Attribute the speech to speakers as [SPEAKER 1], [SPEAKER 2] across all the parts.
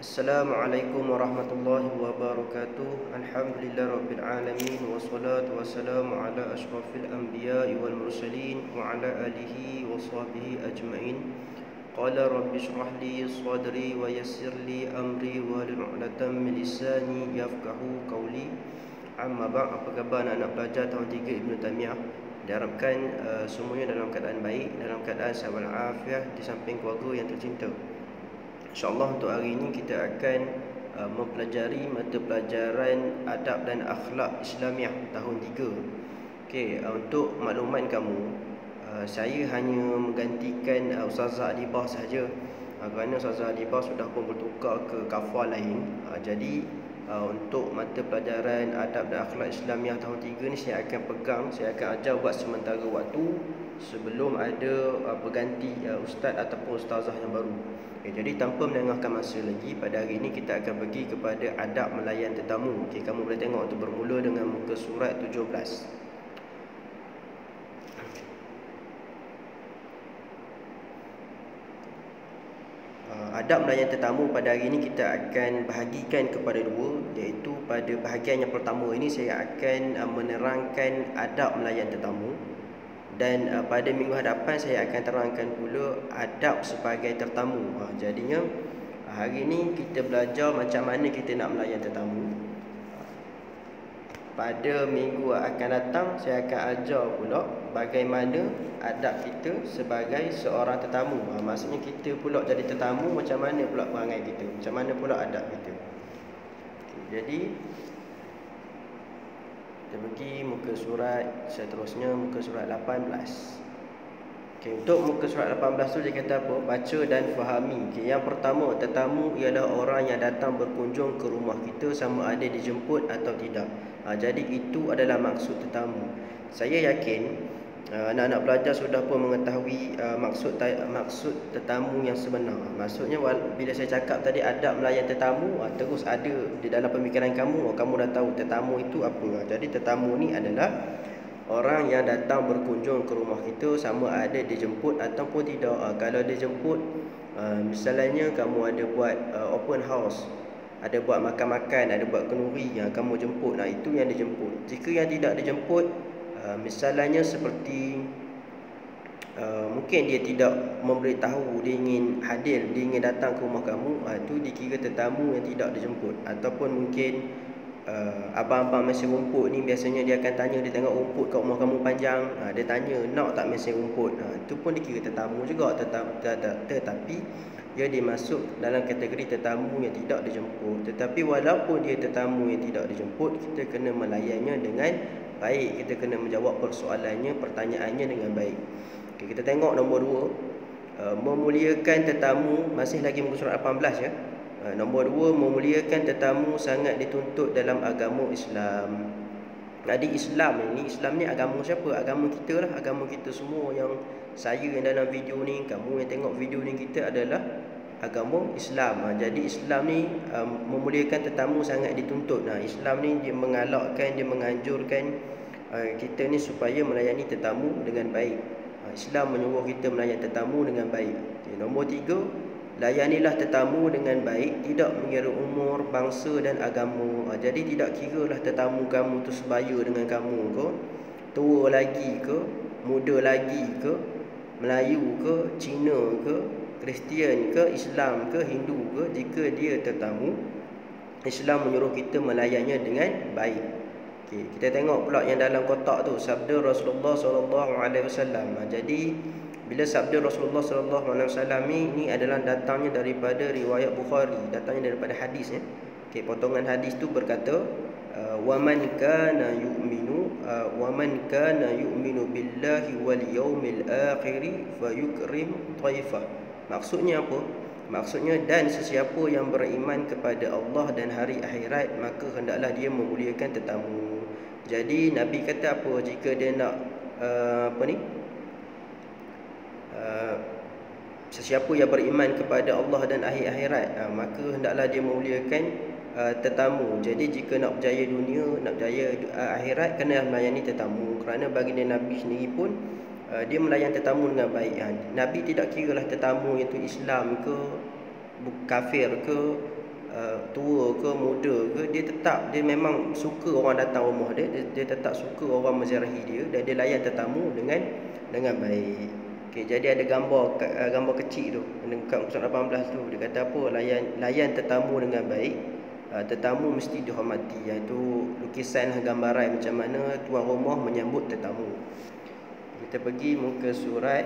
[SPEAKER 1] Assalamualaikum warahmatullahi wabarakatuh. Alhamdulillah rabbil alamin, wassalatu wassalamu ala asyrafil anbiya'i wal mursalin wa ala alihi wa sahbihi ajma'in. Qala rabbi shrah li sadri wa yassir li amri wa hlul 'uqdatam min lisani yafqahu qawli. Amma ba'd. Apa khabar anak pelajar tahun 3 Ibnu Taimiyah? Diharapkan semuanya dalam keadaan baik, dalam keadaan sihat walafiat di samping keluarga yang tercinta. InsyaAllah untuk hari ini kita akan mempelajari mata pelajaran Adab dan Akhlak Islamiah tahun 3. Okey, untuk makluman kamu, saya hanya menggantikan Ustazah Adibah sahaja, kerana Ustazah Adibah sudah pun bertukar ke kafar lain. Jadi untuk mata pelajaran Adab dan Akhlak Islamiah tahun 3 ni saya akan pegang, saya akan ajar buat sementara waktu sebelum ada berganti ustaz ataupun ustazah yang baru. Jadi tanpa melengahkan masa lagi, pada hari ini kita akan pergi kepada adab melayan tetamu. Kamu boleh tengok untuk bermula dengan muka surat 17. Adab melayan tetamu pada hari ini kita akan bahagikan kepada dua, iaitu pada bahagian yang pertama ini saya akan menerangkan adab melayan tetamu, dan pada minggu hadapan saya akan terangkan pula adab sebagai tetamu. Jadinya hari ini kita belajar macam mana kita nak melayan tetamu. Pada minggu akan datang saya akan ajar pula bagaimana adab kita sebagai seorang tetamu. Maksudnya kita pula jadi tetamu, macam mana pula perangai kita, macam mana pula adab kita. Jadi kita pergi muka surat seterusnya, muka surat 18. Untuk muka surat 18 tu dia kata apa? Baca dan fahami. Yang pertama, tetamu ialah orang yang datang berkunjung ke rumah kita, sama ada dijemput atau tidak. Jadi itu adalah maksud tetamu. Saya yakin anak-anak pelajar sudah pun mengetahui maksud tetamu yang sebenar. Maksudnya bila saya cakap tadi adab melayan tetamu, terus ada di dalam pemikiran kamu, kamu dah tahu tetamu itu apa. Jadi tetamu ni adalah orang yang datang berkunjung ke rumah kita, sama ada dijemput ataupun tidak. Kalau dijemput, misalnya kamu ada buat open house, ada buat makan-makan, ada buat kenduri, yang kamu jemput, itu yang dijemput. Jika yang tidak dijemput, misalnya seperti mungkin dia tidak memberitahu dia ingin hadir, dia ingin datang ke rumah kamu, itu dikira tetamu yang tidak dijemput. Ataupun mungkin abang-abang mesin rumput ni, biasanya dia akan tanya, dia tengok rumput kat rumah kamu panjang, dia tanya nak tak mesin rumput, itu pun dikira tetamu juga. Tetapi dia dimasuk dalam kategori tetamu yang tidak dijemput. Tetapi walaupun dia tetamu yang tidak dijemput, kita kena melayannya dengan baik, kita kena menjawab persoalannya, pertanyaannya dengan baik. Kita tengok nombor 2, memuliakan tetamu, masih lagi muka surat 18 ya. Nombor 2, memuliakan tetamu sangat dituntut dalam agama Islam. Jadi Islam ni agama siapa? Agama kita lah, agama kita semua, yang saya yang dalam video ni, kamu yang tengok video ni, kita adalah agama Islam. Jadi Islam ni memuliakan tetamu sangat dituntut. Islam ni dia mengalakkan, dia menganjurkan kita ni supaya melayani tetamu dengan baik. Islam menyuruh kita melayan tetamu dengan baik. Nombor 3, layanilah tetamu dengan baik, tidak mengira umur, bangsa dan agama. Jadi tidak kiralah tetamu kamu tu sebaya dengan kamu ke, tua lagi ke, muda lagi ke, Melayu ke, Cina ke, Kristian ke, Islam ke, Hindu ke. Jika dia tetamu, Islam menyuruh kita melayannya dengan baik. Kita tengok pula yang dalam kotak tu, sabda Rasulullah SAW. Jadi bila sabda Rasulullah SAW ni adalah datangnya daripada riwayat Bukhari, datangnya daripada hadis ya. Potongan hadis tu berkata, waman kana yu'minu billahi wal yaumil akhir fayukrim taifah. Maksudnya apa? Maksudnya, dan sesiapa yang beriman kepada Allah dan hari akhirat, maka hendaklah dia memuliakan tetamu. Jadi Nabi kata apa? Jika dia nak sesiapa yang beriman kepada Allah dan hari akhirat, maka hendaklah dia memuliakan tetamu. Jadi jika nak berjaya dunia, nak berjaya akhirat, kena melayani tetamu. Kerana baginda Nabi sendiri pun dia melayan tetamu dengan baik. Nabi tidak kiralah tetamu itu Islam ke, kafir ke, tua ke muda ke, dia memang suka orang datang rumah dia tetap suka orang menziarahi dia, dan dia layan tetamu dengan baik. Okey, jadi ada gambar kecil tu dekat muka surat 18 tu, dia kata apa, layan tetamu dengan baik. Tetamu mesti dihormati, iaitu lukisan gambaran macam mana tuan rumah menyambut tetamu. Kita pergi muka surat,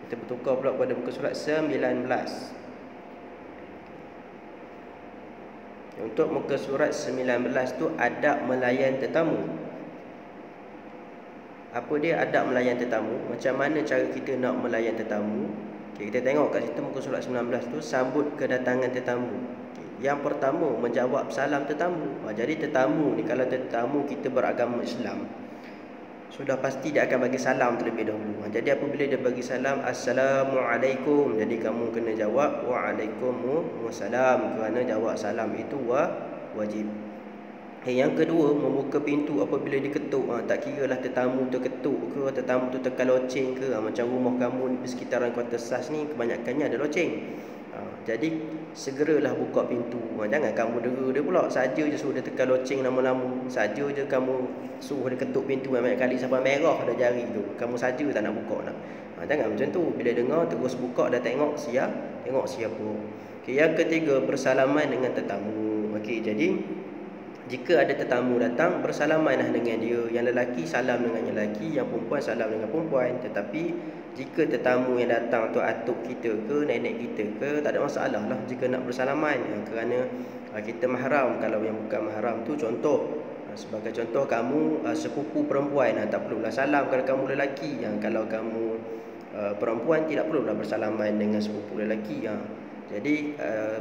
[SPEAKER 1] kita bertukar pula pada muka surat 19. Untuk muka surat 19 tu adab melayan tetamu. Apa dia adab melayan tetamu? Macam mana cara kita nak melayan tetamu? Okay, kita tengok kat situ muka surat 19 tu, sambut kedatangan tetamu. Okay, yang pertama, menjawab salam tetamu. Jadi tetamu ni, kalau tetamu kita beragama Islam, sudah pasti dia akan bagi salam terlebih dahulu. Jadi apabila dia bagi salam, Assalamualaikum, jadi kamu kena jawab Waalaikumsalam, kerana jawab salam itu wajib. Yang kedua, membuka pintu apabila diketuk. Tak kira lah tetamu tu ketuk ke, tetamu tu tekan loceng ke. Macam rumah kamu di sekitaran Kota Sas ni, kebanyakannya ada loceng. Jadi segeralah buka pintu. Jangan kamu dera dia pula, saja je suruh dia tekan loceng lama-lama, saja je kamu suruh dia ketuk pintu banyak kali sampai merah dah jari tu, kamu saja tak nak buka nak. Jangan macam tu. Bila dengar terus buka, dah tengok siapa. Okay, yang ketiga, bersalaman dengan tetamu. Okey, jadi jika ada tetamu datang, bersalamanlah dengan dia. Yang lelaki salam dengan yang lelaki, yang perempuan salam dengan perempuan. Tetapi jika tetamu yang datang tu atuk kita ke, nenek kita ke, tak ada masalah lah jika nak bersalaman, kerana kita mahram. Kalau yang bukan mahram tu, contoh, sebagai contoh, kamu sepupu perempuan, tak perlulah salam kalau kamu lelaki. Kalau kamu perempuan, tidak perlulah bersalaman dengan sepupu lelaki. Jadi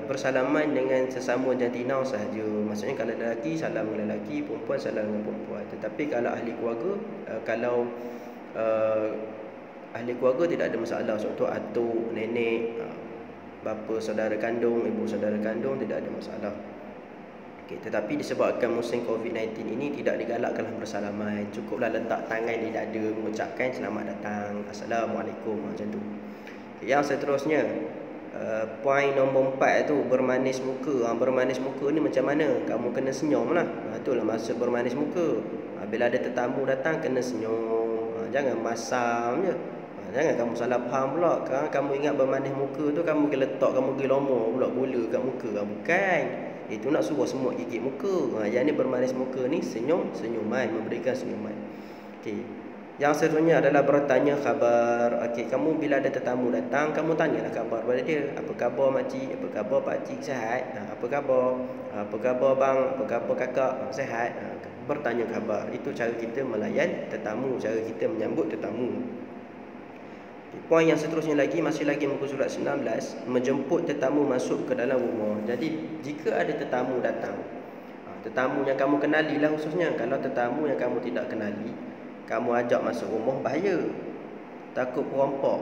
[SPEAKER 1] bersalaman dengan sesama jantina sahaja. Maksudnya kalau lelaki salam dengan lelaki, perempuan salam dengan perempuan. Tetapi kalau ahli keluarga, ahli keluarga tidak ada masalah. Contoh atuk, nenek, bapa saudara kandung, ibu saudara kandung, tidak ada masalah. Okay, tetapi disebabkan musim COVID-19 ini tidak digalakkanlah bersalaman. Cukuplah letak tangan di dada, mengucapkan selamat datang, Assalamualaikum, macam tu. Okay, yang seterusnya, poin nombor 4 tu, bermanis muka. Bermanis muka ni macam mana? Kamu kena senyum lah. Itulah maksud bermanis muka. Bila ada tetamu datang, kena senyum. Jangan masam je. Jangan kamu salah faham pula. Kamu ingat bermanis muka tu kamu pergi letak, kamu pergi lomor pula bola kat muka. Bukan. Itu nak suruh semut gigit muka. Yang ni bermanis muka ni senyuman, memberikan senyuman. Okey. Yang seterusnya adalah bertanya khabar. Okey, kamu bila ada tetamu datang, kamu tanyalah khabar pada dia. Apa khabar makcik? Apa khabar pakcik? Sihat? Apa khabar? Apa khabar bang? Apa khabar kakak? Sihat? Bertanya khabar. Itu cara kita melayan tetamu, cara kita menyambut tetamu. Poin yang seterusnya lagi, masih lagi muka surat 19, menjemput tetamu masuk ke dalam rumah. Jadi jika ada tetamu datang, tetamu yang kamu kenali lah khususnya. Kalau tetamu yang kamu tidak kenali, kamu ajak masuk rumah, bahaya. Takut perampok.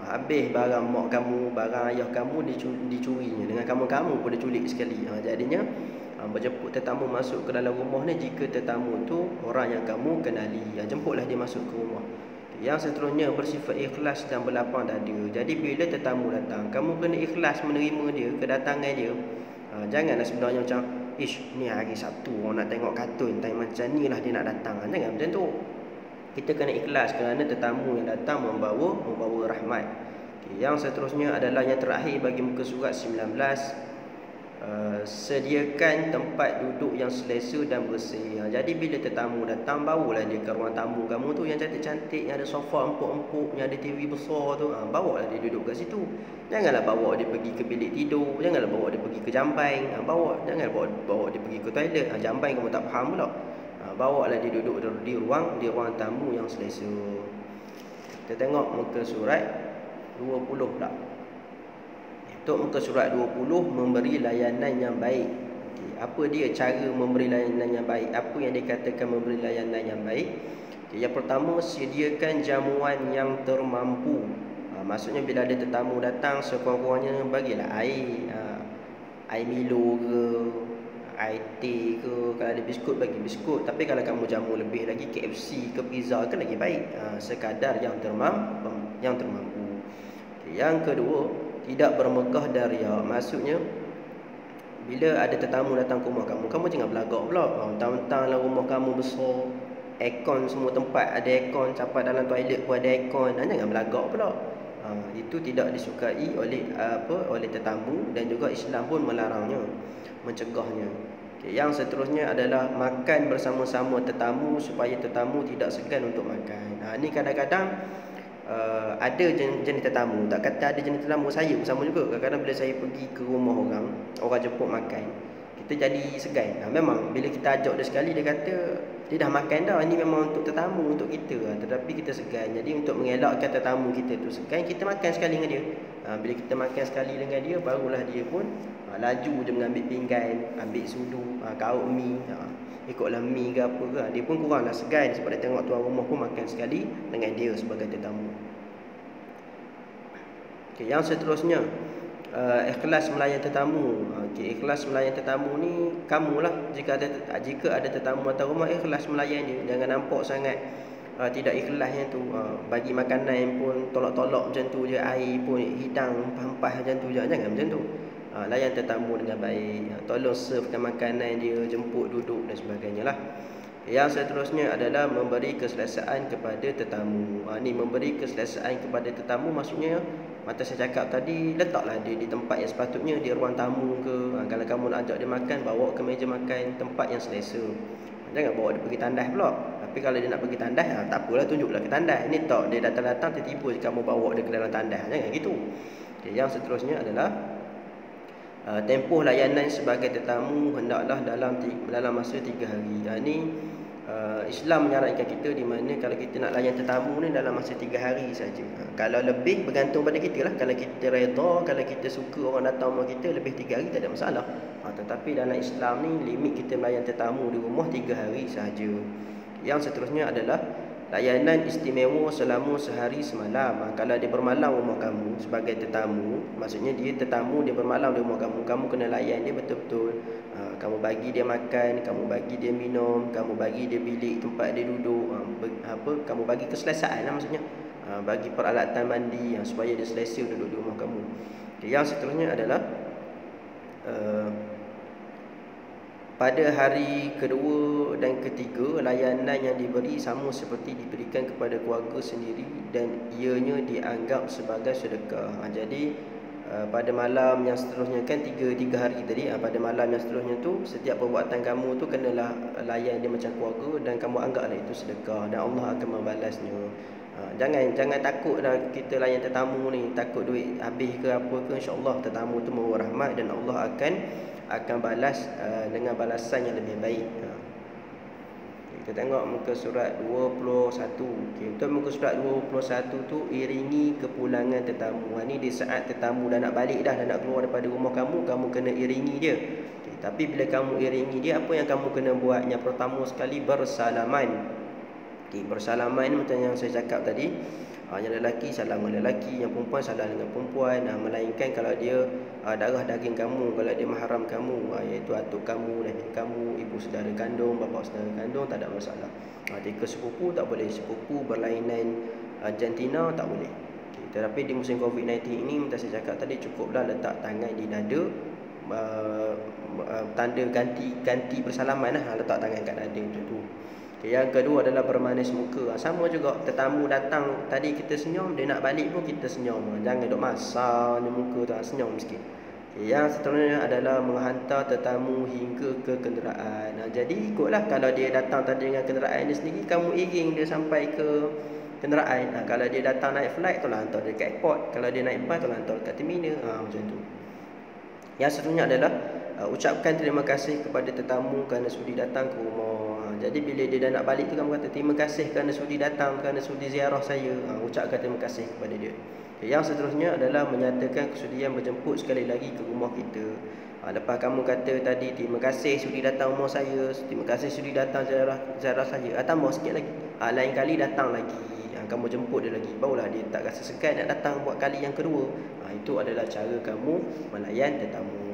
[SPEAKER 1] Habis barang mak kamu, barang ayah kamu dicurinya. Dengan kamu pun diculik sekali. Jadinya menjemput tetamu masuk ke dalam rumah ni, jika tetamu tu orang yang kamu kenali, jemputlah dia masuk ke rumah. Yang seterusnya, bersifat ikhlas dan berlapang dada. Jadi bila tetamu datang, kamu kena ikhlas menerima dia, kedatangan dia. Janganlah sebenarnya macam, ni hari Sabtu orang nak tengok kartun, time macam ni lah dia nak datang. Jangan macam tu. Kita kena ikhlas kerana tetamu yang datang membawa rahmat. Yang seterusnya adalah yang terakhir bagi muka surat 19. Sediakan tempat duduk yang selesa dan bersih. Jadi bila tetamu datang, bawalah dia ke ruang tamu kamu tu yang cantik-cantik, yang ada sofa empuk-empuk, yang ada TV besar tu. Bawalah dia duduk kat situ. Janganlah bawa dia pergi ke bilik tidur, janganlah bawa dia pergi ke jamban. Janganlah bawa dia pergi ke toilet. Jamban kamu tak faham pula. Bawalah dia duduk di ruang tamu yang selesa. Kita tengok muka surat 20 pula. Untuk muka surat 20, memberi layanan yang baik. Apa dia cara memberi layanan yang baik? Apa yang dikatakan memberi layanan yang baik? Yang pertama, sediakan jamuan yang termampu. Maksudnya bila ada tetamu datang, sekurang-kurangnya bagilah air, air Milo ke, air teh ke. Kalau ada biskut, bagi biskut. Tapi kalau kamu jamu lebih lagi, KFC ke pizza ke, lagi baik. Sekadar yang termampu. Yang kedua, tidak bermegah dan riak. Maksudnya bila ada tetamu datang ke rumah kamu, kamu jangan belagak pula. Mentang-mentang lah rumah kamu besar, aircon semua tempat ada aircon, sampai dalam toilet pun ada aircon. Jangan belagak pula. Itu tidak disukai oleh oleh tetamu, dan juga Islam pun melarangnya, mencegahnya. Yang seterusnya adalah makan bersama-sama tetamu supaya tetamu tidak segan untuk makan. Ini kadang-kadang ada jenis tetamu, tak kata ada jenis tetamu, saya pun sama juga. Kadang-kadang bila saya pergi ke rumah orang jemput makan, kita jadi segan. Memang bila kita ajak dia sekali, dia kata dia dah makan dah, ini memang untuk tetamu, untuk kita. Tetapi kita segan. Jadi untuk mengelakkan tetamu kita tu segan, kita makan sekali dengan dia. Bila kita makan sekali dengan dia, barulah dia pun laju je mengambil pinggan, ambil sudu, kaut mi, ikutlah mi ke apa ke. Dia pun kuranglah segan sebab dia tengok tuan rumah pun makan sekali dengan dia sebagai tetamu. Yang seterusnya, ikhlas melayan tetamu. Ikhlas melayan tetamu ni kamulah, jika ada tetamu datang rumah, ikhlas melayan dia. Jangan nampak sangat tidak ikhlas yang tu. Bagi makanan pun tolak-tolak macam tu je, air pun hidang hempas macam tu je. Jangan macam tu. Layan tetamu dengan baik, tolong servekan makanan dia, jemput duduk dan sebagainya lah. Yang seterusnya adalah memberi keselesaan kepada tetamu. Ni memberi keselesaan kepada tetamu maksudnya, macam saya cakap tadi, letaklah dia di tempat yang sepatutnya, di ruang tamu ke. Kalau kamu nak ajak dia makan, bawa ke meja makan, tempat yang selesa. Jangan bawa dia pergi tandas pula. Tapi kalau dia nak pergi tandas, tak apalah, tunjuklah ke tandas. Ini tak dia datang-datang tiba-tiba kamu bawa dia ke dalam tandas. Jangan gitu. Yang seterusnya adalah tempoh layanan sebagai tetamu hendaklah dalam masa 3 hari. Ini Islam menyarankan kita, di mana kalau kita nak layan tetamu ni dalam masa 3 hari saja. Kalau lebih bergantung pada kita lah. Kalau kita reda, kalau kita suka orang datang rumah kita, lebih 3 hari tak ada masalah. Tetapi dalam Islam ni limit kita melayan tetamu di rumah 3 hari sahaja. Yang seterusnya adalah layanan istimewa selama sehari semalam. Kalau dia bermalam rumah kamu sebagai tetamu, maksudnya dia tetamu, dia bermalam di rumah kamu, kamu kena layan dia betul-betul. Kamu bagi dia makan, kamu bagi dia minum, kamu bagi dia bilik tempat dia duduk, kamu bagi keselesaan lah maksudnya. Bagi peralatan mandi supaya dia selesa duduk di rumah kamu. Yang seterusnya adalah pada hari kedua dan ketiga, layanan yang diberi sama seperti diberikan kepada keluarga sendiri, dan ianya dianggap sebagai sedekah. Jadi pada malam yang seterusnya, kan tiga hari tadi, pada malam yang seterusnya tu, setiap perbuatan kamu tu kenalah layan dia macam keluarga, dan kamu anggaplah itu sedekah, dan Allah akan membalasnya. Jangan takut dah kita layan tetamu ni, takut duit habis ke apa ke. InsyaAllah tetamu tu membawa rahmat, dan Allah akan balas dengan balasan yang lebih baik. Kita tengok muka surat 21. Untuk muka surat 21 tu, iringi kepulangan tetamu. Ni di saat tetamu dah nak balik dah nak keluar daripada rumah kamu, kamu kena iringi dia. Tapi bila kamu iringi dia, apa yang kamu kena buat? Yang pertama sekali, bersalaman. Bersalaman ni macam yang saya cakap tadi, yang lelaki salam dengan lelaki, yang perempuan salam dengan perempuan. Melainkan kalau dia darah daging kamu, kalau dia mahram kamu, iaitu atuk kamu, nenek kamu, ibu saudara kandung, bapa saudara kandung, tak ada masalah. Jika sepupu tak boleh, sepupu berlainan jantina tak boleh. Tetapi di musim COVID-19 ini, macam saya cakap tadi, cukuplah letak tangan di dada, tanda ganti bersalaman lah, letak tangan kat dada macam tu. Yang kedua adalah bermanis muka. Sama juga, tetamu datang tadi kita senyum, dia nak balik pun kita senyum. Jangan duk masam muka tu, senyum sikit. Yang seterusnya adalah menghantar tetamu hingga ke kenderaan. Jadi ikutlah, kalau dia datang tadi dengan kenderaan dia sendiri, kamu iring dia sampai ke kenderaan. Kalau dia datang naik flight, tolong hantar dia kat airport. Kalau dia naik bas, tolong hantar kat terminal. Macam tu. Yang seterusnya adalah ucapkan terima kasih kepada tetamu kerana sudi datang ke rumah. Jadi bila dia dah nak balik tu, kamu kata terima kasih kerana sudi datang, kerana sudi ziarah saya. Ucapkan terima kasih kepada dia. Yang seterusnya adalah menyatakan kesudian berjemput sekali lagi ke rumah kita. Lepas kamu kata tadi terima kasih sudi datang rumah saya, terima kasih sudi datang ziarah saya, tambah sikit lagi. Lain kali datang lagi, kamu jemput dia lagi, barulah dia tak rasa segan nak datang buat kali yang kedua. Itu adalah cara kamu melayan tetamu.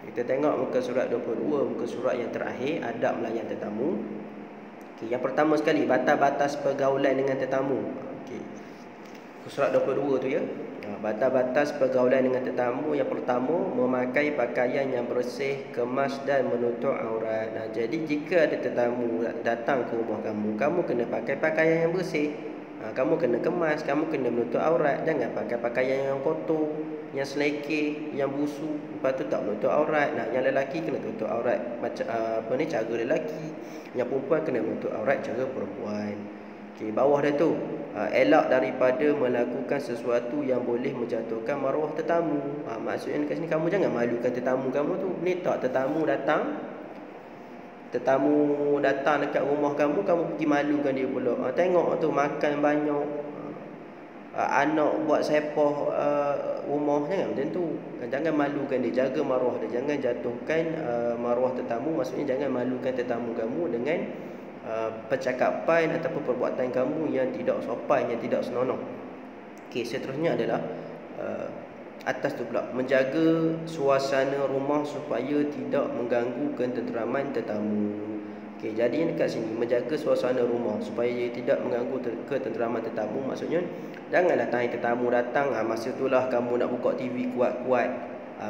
[SPEAKER 1] Kita tengok muka surat 22, muka surat yang terakhir, adab melayan tetamu. Yang pertama sekali, batas-batas pergaulan dengan tetamu. Muka surat 22 tu ya. Batas-batas pergaulan dengan tetamu yang pertama, memakai pakaian yang bersih, kemas dan menutup aurat. Jadi jika ada tetamu datang ke rumah kamu, kamu kena pakai pakaian yang bersih. Kamu kena kemas, kamu kena menutup aurat. Jangan pakai pakaian yang kotor, yang selekeh, yang busuk. Lepas tu tak menutup aurat. Yang lelaki kena tutup aurat macam cara lelaki. Yang perempuan kena menutup aurat cara perempuan. Bawah dia tu, elak daripada melakukan sesuatu yang boleh menjatuhkan maruah tetamu. Maksudnya kat sini kamu jangan malukan tetamu kamu tu. Ni tak tetamu datang dekat rumah kamu pergi malukan dia pula. Tengok tu makan banyak, anak buat sepah rumah. Jangan macam tu. Jangan malukan dia, jaga maruah dia. Jangan jatuhkan maruah tetamu. Maksudnya jangan malukan tetamu kamu dengan percakapan ataupun perbuatan kamu yang tidak sopan, yang tidak senonoh. Seterusnya adalah atas tu pula, menjaga suasana rumah supaya tidak mengganggu ketenteraman tetamu. Jadi dekat sini, menjaga suasana rumah supaya tidak mengganggu ketenteraman tetamu. Maksudnya janganlah tetamu datang, masa itulah kamu nak buka TV kuat-kuat,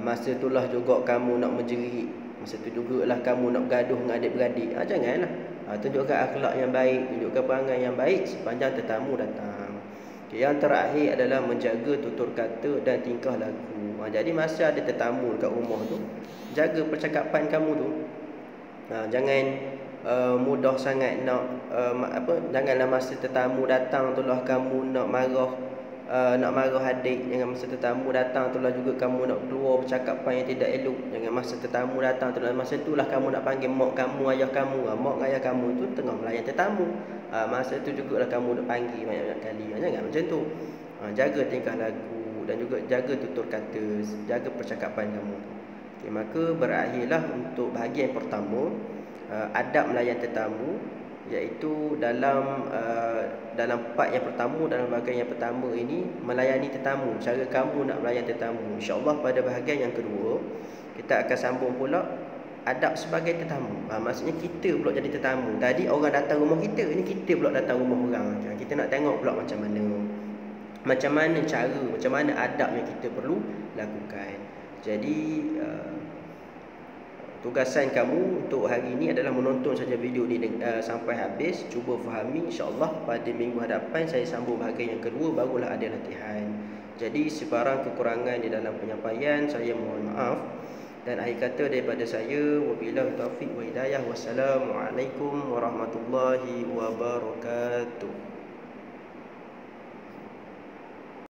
[SPEAKER 1] masa itulah juga kamu nak menjerit, masa tu jugalah kamu nak bergaduh dengan adik-beradik. Janganlah. Tunjukkan akhlak yang baik, tunjukkan perangai yang baik sepanjang tetamu datang. Yang terakhir adalah menjaga tutur kata dan tingkah laku. Jadi masa ada tetamu dekat rumah tu, jaga percakapan kamu tu. Jangan mudah sangat nak janganlah masa tetamu datang tu lah kamu nak marah adik. Jangan masa tetamu datang tu lah juga kamu nak keluar percakapan yang tidak elok. Jangan masa tetamu datang tu lah, masa itulah kamu nak panggil mak kamu, ayah kamu. Mak ayah kamu tu tengah melayan tetamu. Masa tu jugalah kamu nak panggil banyak-banyak kali. Jangan macam tu. Jaga tingkah laku dan juga jaga tutur kata, jaga percakapan kamu tu. Maka berakhirlah untuk bahagian pertama, adab melayan tetamu, iaitu dalam part yang pertama, dalam bahagian yang pertama ini, melayani tetamu, cara kamu nak melayan tetamu. InsyaAllah pada bahagian yang kedua kita akan sambung pula adab sebagai tetamu. Maksudnya kita pula jadi tetamu. Tadi orang datang rumah kita, ini kita pula datang rumah orang. Kita nak tengok pula macam mana cara, macam mana adab yang kita perlu lakukan. Jadi tugasan kamu untuk hari ini adalah menonton saja video ni sampai habis. Cuba fahami, insyaAllah pada minggu hadapan saya sambung bahagian yang kedua, barulah ada latihan. Jadi sebarang kekurangan di dalam penyampaian saya mohon maaf. Dan akhir kata daripada saya, wabillahi taufiq wa hidayah. Wassalamualaikum warahmatullahi wabarakatuh.